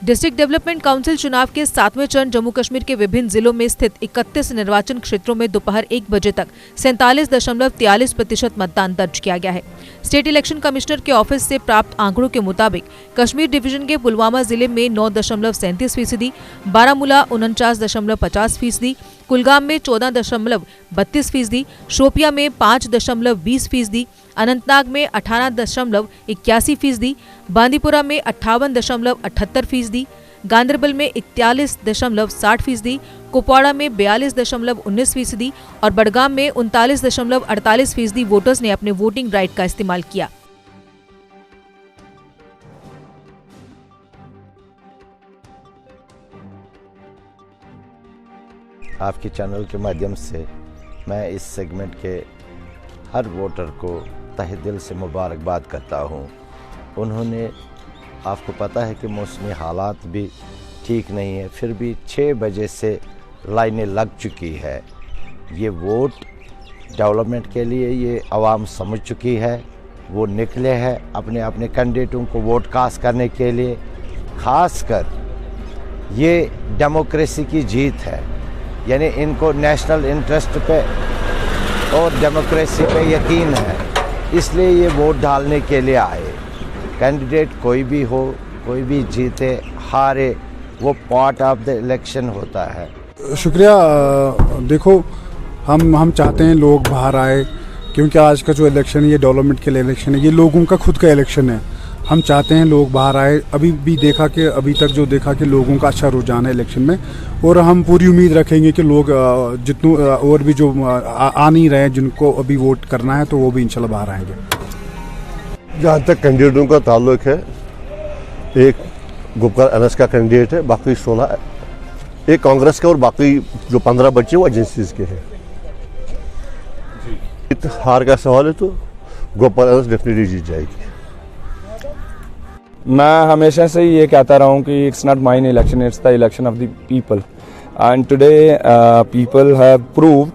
District development council चुनाव के 7वें चरण जम्मू कश्मीर के विभिन्न जिलों में स्थित 31 निर्वाचन क्षेत्रों में दोपहर 1 बजे तक 47.43% मतदान दर्ज किया गया है। स्टेट इलेक्शन कमिश्नर के ऑफिस से प्राप्त आंकड़ों के मुताबिक कश्मीर डिवीजन के पुलवामा जिले में 9.37%, बारामूला 49.50%, कुलगाम में 14.32%, शोपिया में 5.20%, अनंतनाग में 18.81%, बांदीपुरा में 58.78%, गांदरबल में 41.60%, कुपवाड़ा में 42.19% और बडगाम में 39.48% वोटर्स ने अपने वोटिंग राइट का इस्तेमाल किया। आपके चैनल के माध्यम से मैं इस सेगमेंट के हर वोटर को तहे दिल से मुबारकबाद करता हूं। उन्होंने, आपको पता है कि मौसमी हालात भी ठीक नहीं है, फिर भी 6 बजे से लाइनें लग चुकी है। ये वोट डेवलपमेंट के लिए ये आवाम समझ चुकी है। वो निकले हैं अपने अपने कैंडिडेटों को वोट कास्ट करने के लिए। खासकर ये डेमोक्रेसी की जीत है, यानी इनको नेशनल इंटरेस्ट पे और डेमोक्रेसी पे यकीन है, इसलिए ये वोट डालने के लिए आए। कैंडिडेट कोई भी हो, कोई भी जीते हारे, वो पार्ट ऑफ द इलेक्शन होता है। शुक्रिया। देखो, हम चाहते हैं लोग बाहर आए, क्योंकि आज का जो इलेक्शन है ये डेवलपमेंट के लिए इलेक्शन है, ये लोगों का खुद का इलेक्शन है। हम चाहते हैं लोग बाहर आए। अभी तक जो देखा कि लोगों का अच्छा रुझान है इलेक्शन में, और हम पूरी उम्मीद रखेंगे कि लोग जितने और भी जो आ नहीं रहे, जिनको अभी वोट करना है, तो वो भी इंशाल्लाह बाहर आएंगे। जहाँ तक कैंडिडेटों का ताल्लुक है, एक गुपकर अनस का कैंडिडेट है, बाकी 16 है, एक कांग्रेस का, और बाकी जो 15 बच्चे वो एजेंसीज के हैं। हार का सवाल है तो गुपकर अनस डेफिनेटली जीत जाएगी। मैं हमेशा से ये कहता रहा हूँ कि it's not mine election, it's the election of the people, and today people have proved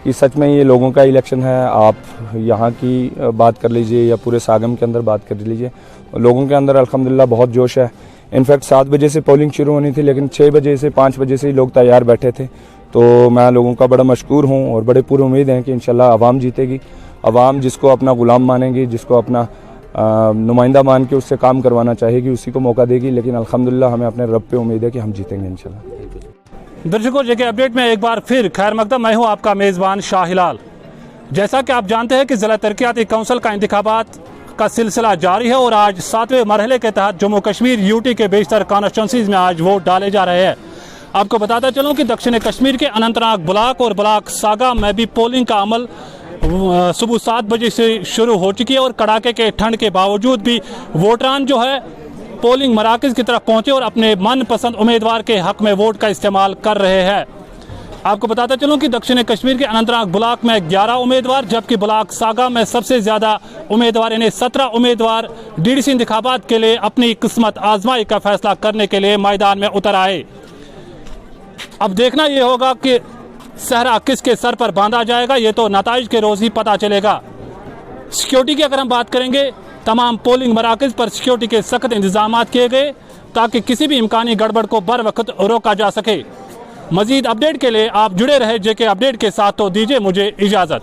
कि सच में ये लोगों का इलेक्शन है। आप यहाँ की बात कर लीजिए या पूरे सागम के अंदर बात कर लीजिए, लोगों के अंदर अल्हम्दुलिल्लाह बहुत जोश है। इनफैक्ट 7 बजे से पोलिंग शुरू होनी थी, लेकिन 6 बजे से 5 बजे से ही लोग तैयार बैठे थे। तो मैं लोगों का बड़ा मशकूर हूँ और बड़े पूरी उम्मीद है कि इंशाल्लाह अवाम जीतेगी। अवाम जिसको अपना गुलाम मानेगी, जिसको अपना नुमाइंदा मान के उससे काम करवाना चाहेगी, उसी को मौका देगी। लेकिन अल्हम्दुलिल्लाह हमें अपने रब पे उम्मीद है कि हम जीतेंगे इंशाल्लाह। दर्शकों, जेके अपडेट में एक बार फिर खैर मकदम। मैं हूं आपका मेज़बान शाह हिलाल। जैसा कि आप जानते हैं कि ज़िला तरक्याती काउंसिल का इंतखाबात का सिलसिला जारी है और आज 7वें मरहले के तहत जम्मू कश्मीर यूटी के बेशतर कॉन्स्टिट्यूंसीज में आज वोट डाले जा रहे हैं। आपको बताता चलूँ कि दक्षिण कश्मीर के अनंतनाग ब्लॉक और ब्लॉक सागा में भी पोलिंग का अमल सुबह 7 बजे से शुरू हो चुकी है और कड़ाके के ठंड के बावजूद भी वोटरान जो है पोलिंग मराकज़ की तरफ पहुंचे और अपने मनपसंद उम्मीदवार के हक में वोट का इस्तेमाल कर रहे हैं। आपको बताता चलूं कि दक्षिण कश्मीर के अनंतनाग ब्लॉक में 11 उम्मीदवार, जबकि ब्लॉक सागा में सबसे ज़्यादा उम्मीदवार, यानी 17 उम्मीदवार डीडीसी इंतखाबात के लिए अपनी किस्मत आजमाई का फैसला करने के लिए मैदान में उतर आए। अब देखना ये होगा कि सहरा किसके सर पर बांधा जाएगा, ये तो नताइज के रोज़ ही पता चलेगा। सिक्योरिटी की अगर हम बात करेंगे, तमाम पोलिंग मराकज़ पर सिक्योरिटी के सख्त इंतजाम किए गए ताकि किसी भी इम्कानी गड़बड़ को बर वक्त रोका जा सके। मजीद अपडेट के लिए आप जुड़े रहे जेके अपडेट के साथ। तो दीजिए मुझे इजाज़त।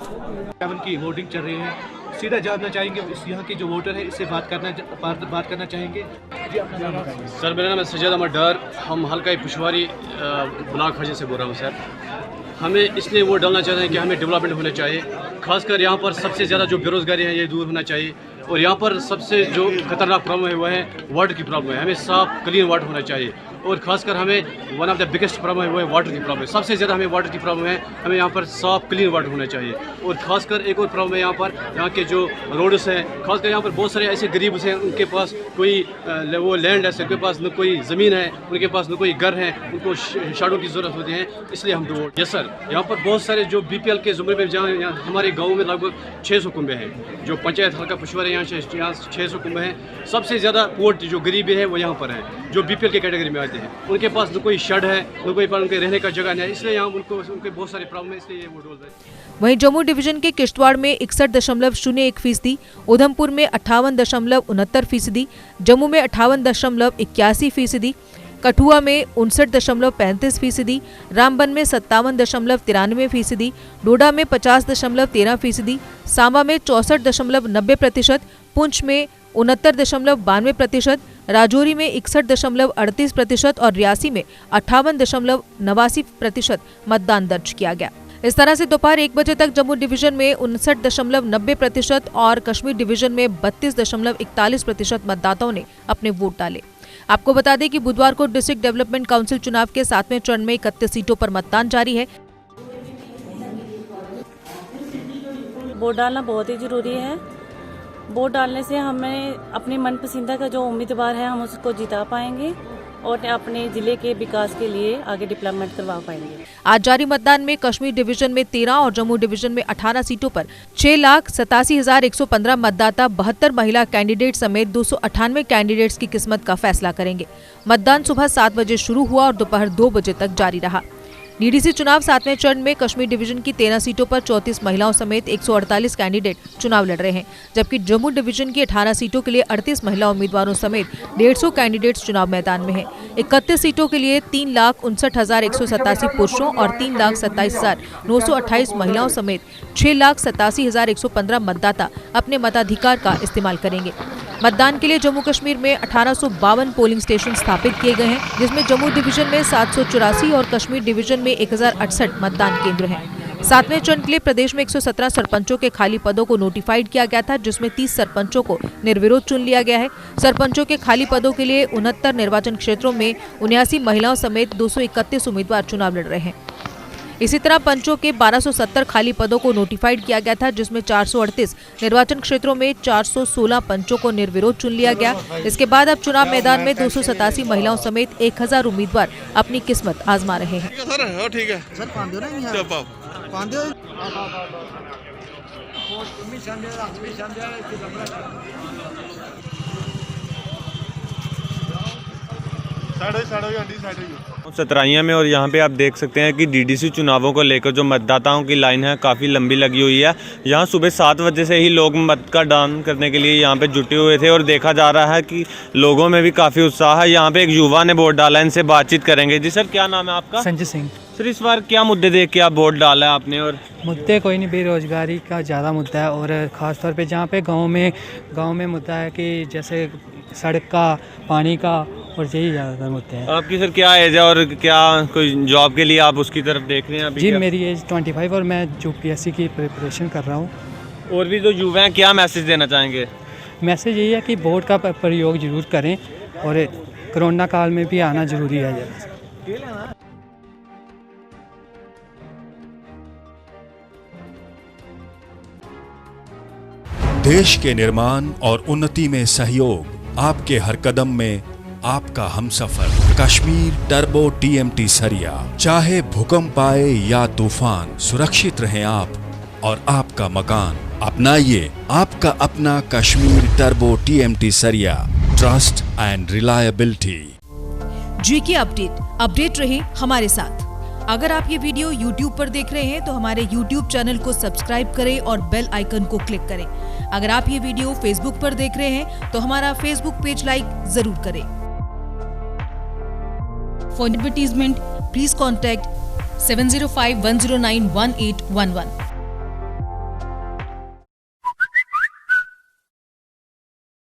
की वोटिंग चल रही है, सीधा जानना चाहेंगे यहाँ के जो वोटर है इससे बात करना चाहेंगे जी। अपना नाम बताइए। सर, मेरा नाम है सज्जाद अहमद डर, हम हल्का पुशवारी ब्लॉक हजे से बोल रहा हूँ। सर, हमें इसलिए वोट डालना चाहते हैं कि हमें डेवलपमेंट होना चाहिए। खासकर यहाँ पर सबसे ज़्यादा जो बेरोज़गारी है ये दूर होना चाहिए, और यहाँ पर सबसे जो खतरनाक प्रॉब्लम है वह है वाटर की प्रॉब्लम है। हमें साफ क्लीन वाटर होना चाहिए, और खासकर हमें one of the biggest problem है वो है वाटर की प्रॉब्लम। सबसे ज़्यादा हमें वाटर की प्रॉब्लम है, हमें यहाँ पर साफ क्लीन वाटर होना चाहिए। और खासकर एक और प्रॉब्लम है यहाँ के जो रोड्स हैं, खासकर यहाँ पर बहुत सारे ऐसे गरीब हैं, उनके पास कोई वो लैंड है, उनके पास न कोई ज़मीन है, उनके पास न कोई घर है, उनको शाड़ों की ज़रूरत होती है, इसलिए हम वोट। यस सर, यहाँ पर बहुत सारे जो BPL के ज़ुमरे में, जहाँ हमारे गाँव में लगभग 600 कुंबे हैं, जो पंचायत हल्का पुशवारी यहाँ 600 कुंबे हैं। सबसे ज़्यादा पोर्ट जो गरीबी है वो यहाँ पर है, जो BPL के कैटेगरी में आते हैं। उनके पास न कोई शेड है, न कोई उनके रहने का जगह नहीं है, इसलिए यहाँ उनके बहुत सारे प्रॉब्लम है, इसलिए ये वो डोल है। वहीं जम्मू डिवीजन के किश्तवाड़ में 61.01%, उधमपुर में 58.69%, जम्मू में 58.81%, कठुआ में 59.35%, रामबन में 57.93%, डोडा में 50.13%, सांबा में 64.90%, पुंछ में 69.92%, राजौरी में 61.38% और रियासी में 58.89% मतदान दर्ज किया गया। इस तरह से दोपहर 1 बजे तक जम्मू डिवीजन में 59.90% और कश्मीर डिवीजन में 32.41% मतदाताओं ने अपने वोट डाले। आपको बता दें कि बुधवार को डिस्ट्रिक्ट डेवलपमेंट काउंसिल चुनाव के 7वें चरण में 31 सीटों पर मतदान जारी है। वोट डालना बहुत ही जरूरी है। वोट डालने से हमें अपनी मनपसंदा का जो उम्मीदवार है हम उसको जिता पाएंगे और अपने जिले के विकास के लिए आगे डेवलपमेंट करवा पाएंगे। आज जारी मतदान में कश्मीर डिवीजन में 13 और जम्मू डिवीजन में 18 सीटों पर 6,87,115 मतदाता 72 महिला कैंडिडेट समेत 298 कैंडिडेट्स की किस्मत का फैसला करेंगे। मतदान सुबह 7 बजे शुरू हुआ और दोपहर 2 बजे तक जारी रहा। डीडीसी चुनाव 7वें चरण में कश्मीर डिवीजन की 13 सीटों पर 34 महिलाओं समेत 148 कैंडिडेट चुनाव लड़ रहे हैं, जबकि जम्मू डिवीजन की 18 सीटों के लिए 38 महिला उम्मीदवारों समेत 150 कैंडिडेट्स चुनाव मैदान में हैं। 31 सीटों के लिए 3,59,187 पुरुषों और 3,27,928 महिलाओं समेत 6,87,115 मतदाता अपने मताधिकार का इस्तेमाल करेंगे। मतदान के लिए जम्मू कश्मीर में 1852 पोलिंग स्टेशन स्थापित किए गए हैं, जिसमें जम्मू डिवीजन में 784 और कश्मीर डिवीजन में 1068 मतदान केंद्र हैं। 7वें चरण के लिए प्रदेश में 117 सरपंचों के खाली पदों को नोटिफाइड किया गया था, जिसमें 30 सरपंचों को निर्विरोध चुन लिया गया है। सरपंचों के खाली पदों के लिए 69 निर्वाचन क्षेत्रों में 79 महिलाओं समेत 231 उम्मीदवार चुनाव लड़ रहे हैं। इसी तरह पंचों के 1270 खाली पदों को नोटिफाइड किया गया था, जिसमें 438 निर्वाचन क्षेत्रों में 416 पंचों को निर्विरोध चुन लिया गया। इसके बाद अब चुनाव मैदान में 287 महिलाओं समेत 1000 उम्मीदवार अपनी किस्मत आजमा रहे हैं। सतराइया में और यहाँ पे आप देख सकते हैं कि डीडीसी चुनावों को लेकर जो मतदाताओं की लाइन है काफ़ी लंबी लगी हुई है। यहाँ सुबह 7 बजे से ही लोग मत का दान करने के लिए यहाँ पे जुटे हुए थे और देखा जा रहा है कि लोगों में भी काफ़ी उत्साह है। यहाँ पे एक युवा ने वोट डाला, इनसे बातचीत करेंगे। जी सर, क्या नाम है आपका? संजय सिंह। सर, इस बार क्या मुद्दे देख के आप वोट डाला है आपने? और मुद्दे कोई नहीं, बेरोजगारी का ज़्यादा मुद्दा है और ख़ास तौर पे जहाँ पे गांव में मुद्दा है कि जैसे सड़क का, पानी का, और यही ज़्यादातर मुद्दे हैं। आपकी सर क्या एज है और क्या कोई जॉब के लिए आप उसकी तरफ देख रहे हैं अभी? जी मेरी एज 25 और मैं यूपीएससी की प्रिपरेशन कर रहा हूँ। और भी जो युवा हैं, क्या मैसेज देना चाहेंगे? मैसेज यही है कि वोट का प्रयोग ज़रूर करें और कोरोना काल में भी आना ज़रूरी है। देश के निर्माण और उन्नति में सहयोग, आपके हर कदम में आपका हमसफर। कश्मीर टर्बो TMT सरिया। चाहे भूकंप आए या तूफान, सुरक्षित रहें आप और आपका मकान। अपनाइए आपका अपना कश्मीर टर्बो TMT सरिया। Trust and reliability. GK update रहे हमारे साथ। अगर आप ये वीडियो YouTube पर देख रहे हैं तो हमारे YouTube चैनल को सब्सक्राइब करें और बेल आइकन को क्लिक करें। अगर आप ये वीडियो Facebook पर देख रहे हैं तो हमारा Facebook पेज लाइक जरूर करें। For advertisement, please contact 705-109-1811.